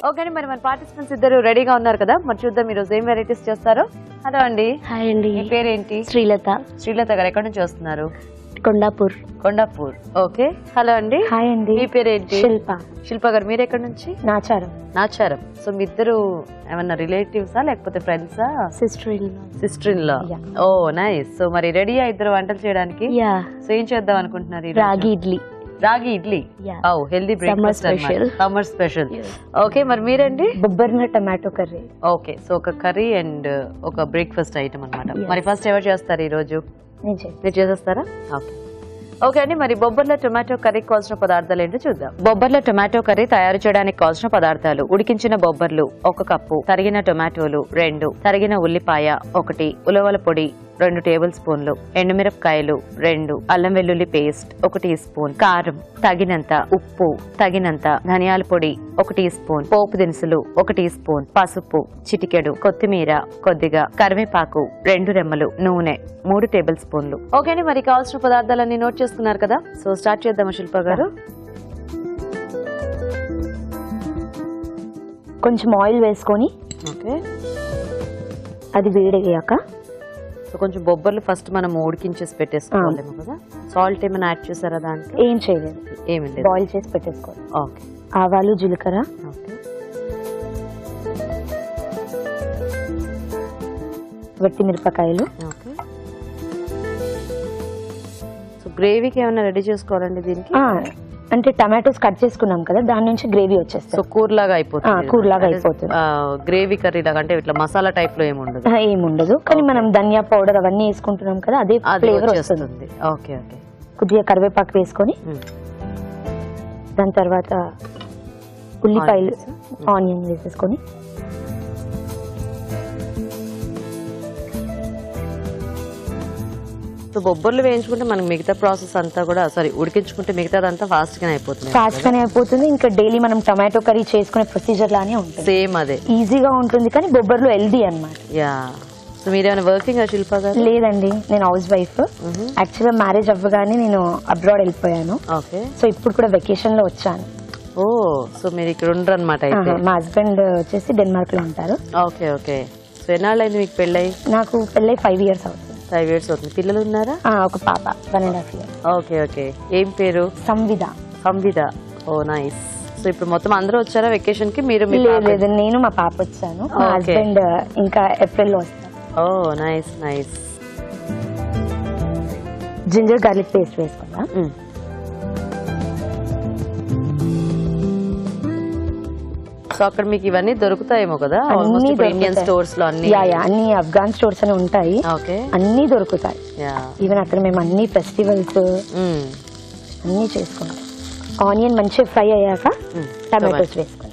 Okay మరి మన participants ఇద్దరు రెడీగా ఉన్నారు కదా, మరి చూద్దాం ఈ రోజు ఏం వెరైటీస్ చేస్తారో. హలో అండి. హాయ్ అండి. మీ పేరేంటి? శ్రీలత. శ్రీలత గారు ఎక్కడి నుంచి వస్తున్నారు? కొండాపూర్. కొండాపూర్. ఓకే. హలో అండి. హాయ్ అండి. మీ పేరేంటి? శిల్ప. శిల్ప గారు మీరు ఎక్కడి నుంచి? నాచారం. నాచారం. సో మీ ఇద్దరు ఏమన్నా రిలేటివ్సా లేకపోతే ఫ్రెండ్సా? Sister in law. Oh nice. So మరి రెడీ ఇద్దరు వంటలు చేయడానికి? సో ఏం చేద్దాం అనుకుంటున్నారు? రాగి ఇడ్లీ. రాగి ఇడ్లీ. హెల్దీ బ్రేక్ఫాస్ట్ అన్నమాట. Summer special. ఓకే మరి మీరండి? బొబ్బర్న టమాటో కర్రీ. ఓకే. సో ఒక కర్రీ అండ్ ఒక బ్రేక్ఫాస్ట్ ఐటమ్ అన్నమాట. మరి ఫస్ట్ ఎవరు చేస్తారు ఈ రోజు? మీరు చేసేస్తారా? ఓకే. ఓకే అండి. మరి బొబ్బర్ల టొమాటో కర్రీకి కావాల్సిన పదార్థాలు ఏంటో చూద్దాం. బొబ్బర్ల టొమాటో కర్రీ తయారు చేయడానికి కావాల్సిన పదార్థాలు: ఉడికించిన బొబ్బర్లు 1 కప్పు, తరిగిన టొమాటోలు 2, తరిగిన ఉల్లిపాయ 1, ఉలవల పొడి 2 టేబుల్ స్పూన్లు, ఎండుమిరపకాయలు 2, అల్లం వెల్లుల్లి పేస్ట్ 1 టీ స్పూన్, కారం తగినంత, ఉప్పు తగినంత, ధనియాల పొడి 1 టీ స్పూన్, పోపు దినుసులు 1 టీ స్పూన్, పసుపు చిటికెడు, కొత్తిమీర కొద్దిగా, కరివేపాకు 2 రెమ్మలు, నూనె 3 టేబుల్ స్పూన్లు. ఓకే అండి. మరి కావాల్సిన పదార్థాలన్నీ నోట్ చేసుకున్నారు కదా, సో స్టార్ట్ చేద్దామా శిల్ప గారు? కొంచెం ఆయిల్ వేసుకొని ఓకే అది వేడయ్యాక కొంచెం బొబ్బర్లు ఫస్ట్ మనం ఉడికించేసి పెట్టేసుకోవాలేమో కదా. సాల్ట్ ఏమైనా యాడ్ చేశారా దాంట్లో? ఏం చేయలేదు, ఏమి లేదు, బాయిల్ చేసి పెట్టేసుకోవాలి. ఓకే. ఆవాలు, జీలకర్ర, వట్టి మిరపకాయలు. ఓకే. సో గ్రేవీకి ఏమైనా రెడీ చేసుకోవాలండి దీనికి? అంటే టమాటోస్ కట్ చేసుకున్నాం కదా, దాని నుంచి గ్రేవీ వచ్చేస్తుంది. సో కూరలాగా అయిపోతుంది. కూరలాగా అయిపోతుంది. గ్రేవీ కర్రీ లాగా అంటే ఇట్లా మసాలా టైప్ లో ఏముండదు. ఏముండదు, కానీ మనం ధనియా పౌడర్ అవన్నీ వేసుకుంటున్నాం కదా, అదే ఫ్లేవర్ వస్తుంది. Okay okay. కొద్దిగా కరివేపాకు వేసుకొని దాని తర్వాత ఉల్లిపాయలు, ఆనియన్ వేసేసుకొని సో బొబ్బర్లు వేయించుకుంటే మనకి మిగతా ప్రాసెస్ అంతా కూడా ఉడికించుకుంటే మిగతాదంతా ఫాస్ట్ గానే అయిపోతుంది. ఇంకా డైలీ మనం టమాటో కర్రీ చేసుకునే ప్రొసీజర్ లానే ఉంటుంది. సేమ్ అదే ఈజీగా ఉంటుంది, కానీ బొబ్బర్లు హెల్దీ అన్నమాట. యా. సో మీరేమైనా వర్కింగ్ శిల్ప గారు? లేదండి, నేను హౌస్ వైఫ్. యాక్చువల్గా మ్యారేజ్ అవ్వగానే నేను అబ్రాడ్ వెళ్ళిపోయాను. ఓకే. సో ఇప్పుడు కూడా వెకేషన్ లో వచ్చాను. ఓ, సో మీరు ఇక్కడ ఉండరు అనమాట. మా హస్బెండ్ వచ్చేసి డెన్మార్క్ లో ఉంటారు. Okay okay. సో ఎన్నాళ్ళైంది మీకు పెళ్ళై? నాకు పెళ్ళై 5 years అవుతుంది. 5 years అవుతుంది. పిల్లలు ఉన్నారా? ఒక పాప 1.5 years. Okay okay. ఏం పేరు? సంవిద. సంవిద. ఓ నైస్. సో ఇప్పుడు మొత్తం అందరూ వచ్చారా వెకేషన్ కి? మీరు? లేదు, నేను మా పాప వచ్చాను. మా హస్బెండ్ ఇంకా ఏప్రిల్ లో వస్తారు. Oh nice nice. Ginger garlic paste వేసుకుందాం. సో అక్కడ మీకు ఇవన్నీ దొరుకుతాయేమో కదా, ఇండియన్ స్టోర్స్ లో? అన్ని అఫ్ఘాన్ స్టోర్స్ అని ఉంటాయి. అన్ని దొరుకుతాయి. ఈవెన్ అక్కడ మేము అన్ని ఫెస్టివల్స్ అన్ని చేసుకుంటాం. ఆనియన్ మంచిగా ఫ్రై అయ్యాక టమాటోస్ వేసుకుంటాం.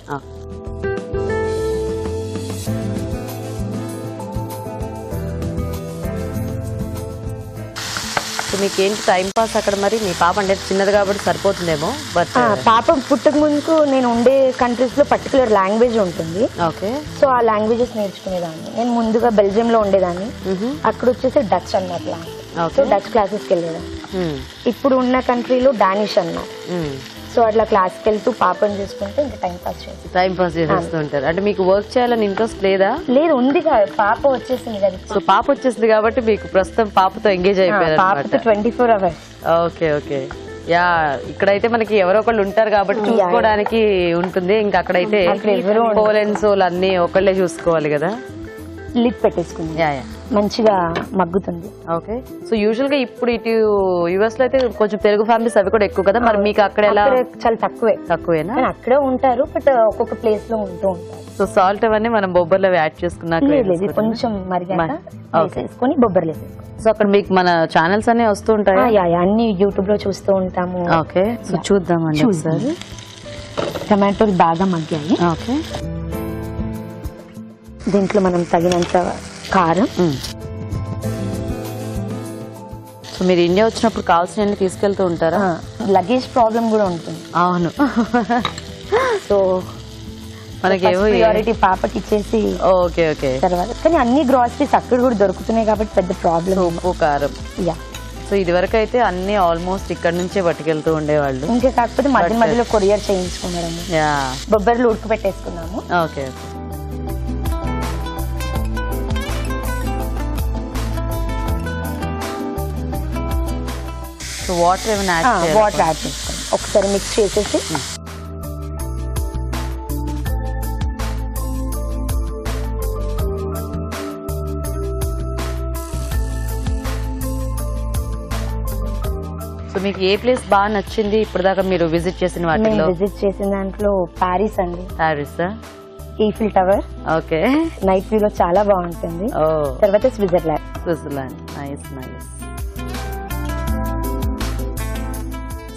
మీకు ఏంటి టైం పాస్ అక్కడ? మరి మీ పాప అంటే చిన్నది కాబట్టి సరిపోతుందేమో. బట్ పాప పుట్టక ముందుకు నేను ఉండే కంట్రీస్ లో పర్టికులర్ లాంగ్వేజ్ ఉంటుంది. ఓకే. సో ఆ లాంగ్వేజెస్ నేర్చుకునేదాన్ని. నేను ముందుగా బెల్జియం లో ఉండేదాన్ని, అక్కడ వచ్చేసి డచ్ అన్నమాట. సో డచ్ క్లాసెస్ కి వెళ్ళేదాన్ని. ఇప్పుడు ఉన్న కంట్రీలో డానిష్ అన్నమాట. సో అట్లా క్లాస్కి వెళ్తూ పాపని చూసుకుంటే ఇంకా టైం పాస్ చేస్తూ ఉంటారు. అంటే మీకు వర్క్ చేయాలని ఇంట్రెస్ట్ లేదా? లేదు, ఉంది కదా, పాప వచ్చేసింది కదా. సో పాప వచ్చేసింది కాబట్టి మీకు ప్రస్తుతం పాపతో ఎంగేజ్ అయిపోయారు. 24 hours. Okay okay. యా, ఇక్కడైతే మనకి ఎవరో ఒకళ్ళు ఉంటారు కాబట్టి చూసుకోవడానికి ఉంటుంది. ఇంకా అక్కడైతే పోలెండ్స్ అన్ని ఒకళ్ళే చూసుకోవాలి కదా. లిడ్ పెట్టేసుకుంది, మంచిగా మగ్గుతుంది. ఓకే. సో యూజువల్ గా ఇప్పుడు ఇటు యుఎస్ లో అయితే కొంచెం తెలుగు ఫ్యామిలీస్ అవి కూడా ఎక్కువ కదా, మరి మీకు అక్కడ ఎలా? చాలా తక్కువేనా? అక్కడే ఉంటారు, బట్ ఒక్కొక్క ప్లేస్ లో ఉంటూ ఉంటారు. సో సాల్ట్ అవన్నీ మనం బొబ్బర్లో యాడ్ చేసుకున్నాక కొంచెం మరిగేసుకొని బొబ్బర్లు వేసేసుకోవాలి. సో అక్కడ మీకు మన ఛానల్స్ అన్ని వస్తూ ఉంటాయి? అన్ని యూట్యూబ్ లో చూస్తూ ఉంటాము. ఓకే. సో చూద్దామండి ఒకసారి. టమాటోలు బాగా మగ్గాయి. ఓకే. దీంట్లో మనం తగినంత కారం. సో మీరు ఇండియా వచ్చినప్పుడు కావాల్సిన తీసుకెళ్తూ ఉంటారా? లగేజ్ ప్రాబ్లం కూడా ఉంటుంది. అవును. సో మనకేమో ప్రియారిటీ పాపకి ఇచ్చేసి ఓకే ఓకే తర్వాత, కానీ అన్ని గ్రాసరీస్ అక్కడ కూడా దొరుకుతున్నాయి కాబట్టి పెద్ద ప్రాబ్లం. ఉప్పు, కారం. యా. సో సో ఇది వరకు అయితే అన్ని ఆల్మోస్ట్ ఇక్కడ నుంచే పట్టుకెళ్తూ ఉండేవాళ్ళు. ఇంకా కాకపోతే మధ్య మధ్యలో కొరియర్ చేయించుకున్నాము. బొబ్బర్లు ఉడక పెట్టేసుకున్నాము. Okay okay. సో వాటర్ ఏమైనా వాటర్ యాడ్ చేసుకున్నాం. ఒకసారి మిక్స్ చేసేసి సో మీకు ఏ ప్లేస్ బాగా నచ్చింది ఇప్పుడు దాకా మీరు విజిట్ చేసిన వాటిలో? విజిట్ చేసిన దాంట్లో ప్యారిస్ అండి. Paris, Eiffel tower. Okay. Night view లో చాలా బాగుంటుంది. తర్వాత Switzerland. Switzerland, nice nice.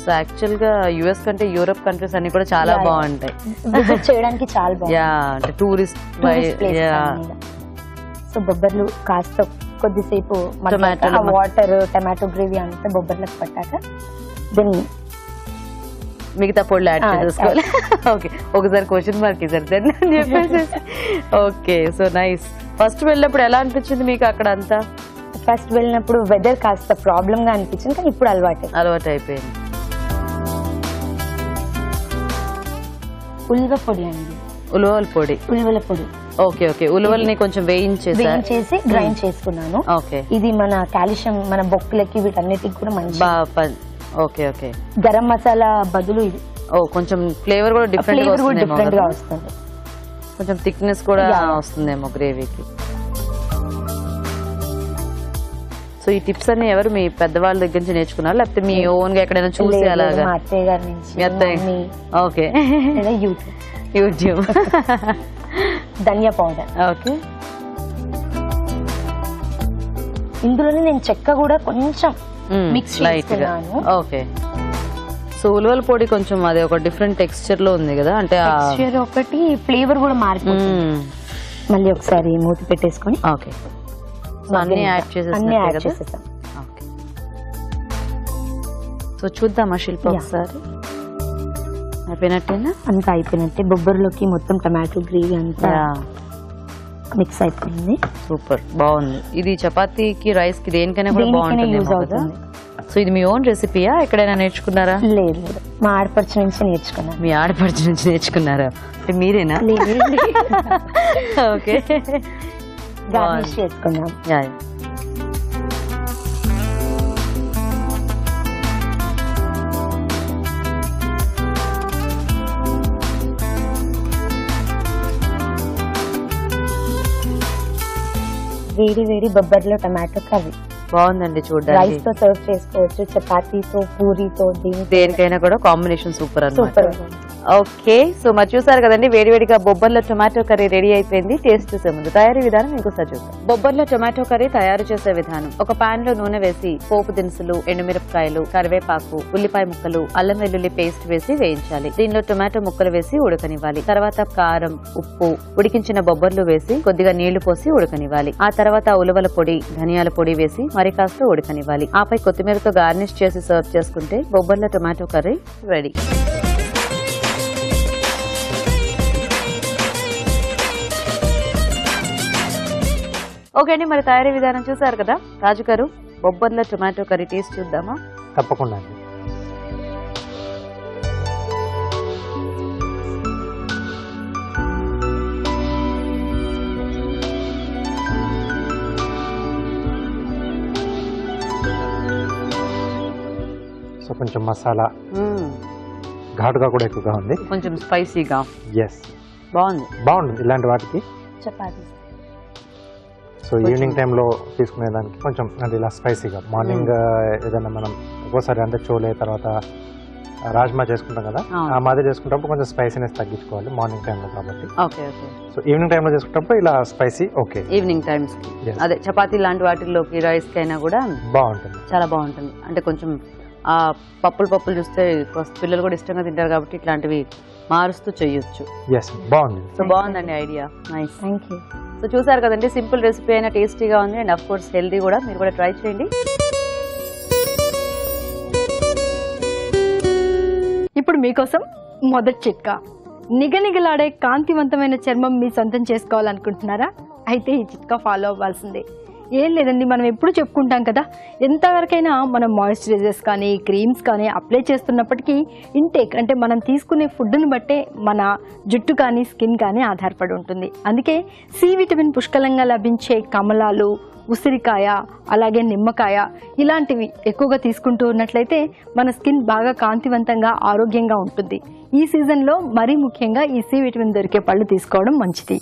So actual గా యుఎస్ కంటే యూరోప్ కంట్రీస్ అన్ని కూడా చాలా బాగుంటాయి విజిట్ చేయడానికి. చాలా బాగుంది. అంటే టూరిస్ట్. సో బొబ్బర్లు కాస్త కొద్దిసేపు వాటర్ టమాటో గ్రేవీ అంతా బొబ్బర్లకు పట్టాక దీన్ని మిగతా పొడులు యాడ్ చేసుకోవాలి. ఓకే, ఒకసారి క్వశ్చన్ మార్క్ ఇసారు చెప్పేసి. Okay, so nice. ఫస్ట్ వెళ్ళినప్పుడు ఎలా అనిపించింది మీకు అక్కడ అంతా? ఫస్ట్ వెళ్ళినప్పుడు వెదర్ కాస్త ప్రాబ్లమ్ గా అనిపించింది, కానీ ఇప్పుడు అలవాటు అయిపోయింది. ఉల్వ పొడి అండి. ఉలవల పొడి. ఉలవల పొడి. Okay okay. ఉలవల్ని కొంచెం వేయించేసి గ్రైండ్ చేసుకున్నాను. ఓకే. ఇది మన కాల్షియం, మన బొక్కులకి వీటన్నిటికి కూడా మంచి. Okay okay. గరం మసాలా బదులు ఇది. కొంచెం ఫ్లేవర్ కూడా డిఫరెంట్ గా వస్తుంది. కొంచెం థిక్నెస్ కూడా వస్తుందేమో గ్రేవీకి. సో ఈ టిప్స్ అన్ని ఎవరు మీ పెద్దవాళ్ళ దగ్గర నుంచి నేర్చుకున్నారు, లేకపోతే మీ ఓన్ గా ఎక్కడైనా చూసి అలాగా? మా అత్తయ్య గారి నుంచి. ఓకే. యూట్యూబ్. ధనియా పౌడర్. ఓకే. ఇందులోనే నేను చెక్క కూడా కొంచెం మిక్స్ చేసుకున్నాను. ఓకే. సో ఉలవల పొడి కొంచెం అది ఒక డిఫరెంట్ టెక్స్చర్ లో ఉంది కదా, అంటే టెక్స్చర్ ఒకటి, ఫ్లేవర్ కూడా మారిపోతుంది. మళ్ళీ ఒకసారి మూతి పెట్టేసుకొని. ఓకే. అన్ని యాడ్ చేసేసాం. ఓకే. సో చూద్దామా శిల్ప ఒకసారి? అయిపోయినట్టేనా? అంతా అయిపోయినట్టే. బొబ్బర్లోకి మొత్తం టమాటో గ్రేవీ అంతా మిక్స్ అయిపోయింది. సూపర్, బాగుంది. ఇది చపాతీకి, రైస్ కి, దేనికైనా కూడా బాగుంటుంది. యూజ్ అవుతుంది. సో ఇది మీ ఓన్ రెసిపీయా, ఎక్కడైనా నేర్చుకున్నారా? లేదు, మా ఆడపడుచు నుంచి నేర్చుకున్నాను. మీ ఆడపడుచు నుంచి నేర్చుకున్నారా? అంటే మీరేనా? ఓకే. గార్నిష్ చేసుకున్నాం. వేడి వేడి బొబ్బర్లో టమాటో కర్రీ బాగుందండి చూడండి. రైస్ తో సర్వ్ చేసుకోవచ్చు, చపాతీతో, పూరితో, దేనికైనా కూడా combination super super. Okay. So మరి చూసారు కదండి, వేడివేడిగా బొబ్బర్ల టొమాటో కర్రీ రెడీ అయిపోయింది. టేస్ట్ చూసే ముందు తయారీ విధానం ఇంకోసారి చూద్దాం. బొబ్బర్ల టొమాటో కర్రీ తయారు చేసే విధానం: ఒక పాన్ లో నూనె వేసి పోపు దినుసులు, ఎండుమిరపకాయలు, కరివేపాకు, ఉల్లిపాయ ముక్కలు, అల్లం వెల్లుల్లి పేస్ట్ వేసి వేయించాలి. దీనిలో టొమాటో ముక్కలు వేసి ఉడకనివ్వాలి. తర్వాత కారం, ఉప్పు, ఉడికించిన బొబ్బర్లు వేసి కొద్దిగా నీళ్లు పోసి ఉడకనివ్వాలి. ఆ తర్వాత ఉలవల పొడి, ధనియాల పొడి వేసి మరి కాస్త ఉడకనివ్వాలి. ఆపై కొత్తిమీరతో గార్నిష్ చేసి సర్వ్ చేసుకుంటే బొబ్బర్ల టొమాటో కర్రీ రెడీ. ఓకే అండి, మరి తయారీ విధానం చూసారు కదా. రాజు గారు, బొబ్బర్ల టొమాటో కర్రీ టేస్ట్ చూద్దామా? తప్పకుండా అండి. సో కొంచెం మసాలా ఘాటుగా కూడా ఎక్కువగా ఉంది, కొంచెం స్పైసీగా. ఎస్, బాగుంది ఇలాంటి వాటికి. చపాతీ. సో ఈవినింగ్ టైంలో తీసుకునేదానికి కొంచెం అంటే ఇలా స్పైసీగా. మార్నింగ్ ఏదైనా మనం ఒక్కోసారి అంటే చోలే తర్వాత రాజ్మా చేసుకుంటాం కదా, ఆ మాదిరి చేసుకుంటప్పుడు కొంచెం స్పైసీనెస్ తగ్గించుకోవాలి మార్నింగ్ టైంలో కాబట్టి. సో ఈవినింగ్ టైంలో చేసుకుంటప్పుడు ఇలా స్పైసీ ఓకే. ఈవినింగ్ టైమ్స్ అదే చపాతీ లాంటి వాటిల్లోకి, రైస్ కైనా కూడా బాగుంటుంది, చాలా బాగుంటుంది. అంటే కొంచెం ఆ పప్పులు చూస్తే పిల్లలు కూడా ఇష్టంగా తింటారు కాబట్టి ఇట్లాంటివి మారుస్తూ చేయొచ్చు. బాగుంది. సో బాగుందండి idea, nice. Thank you. So చూసారు కదండి, సింపుల్ రెసిపీ అయినా టేస్టీగా ఉంది అండ్ అఫ్ కోర్స్ హెల్దీ కూడా. మీరు కూడా ట్రై చేయండి. ఇప్పుడు మీకోసం మొదటి చిట్కా. నిగనిగలాడే కాంతివంతమైన చర్మం మీ సొంతం చేసుకోవాలనుకుంటున్నారా? అయితే ఈ చిట్కా ఫాలో అవ్వాల్సిందే. ఏం లేదండి, మనం ఎప్పుడు చెప్పుకుంటాం కదా, ఎంతవరకైనా మనం మాయిశ్చరైజర్స్ కానీ క్రీమ్స్ కానీ అప్లై చేస్తున్నప్పటికీ ఇంటేక్ అంటే మనం తీసుకునే ఫుడ్ని బట్టే మన జుట్టు కానీ స్కిన్ కానీ ఆధారపడి ఉంటుంది. అందుకే సి విటమిన్ పుష్కలంగా లభించే కమలాలు, ఉసిరికాయ, అలాగే నిమ్మకాయ ఇలాంటివి ఎక్కువగా తీసుకుంటూ ఉన్నట్లయితే మన స్కిన్ బాగా కాంతివంతంగా ఆరోగ్యంగా ఉంటుంది. ఈ సీజన్లో మరీ ముఖ్యంగా ఈ సి విటమిన్ దొరికే పళ్ళు తీసుకోవడం మంచిది.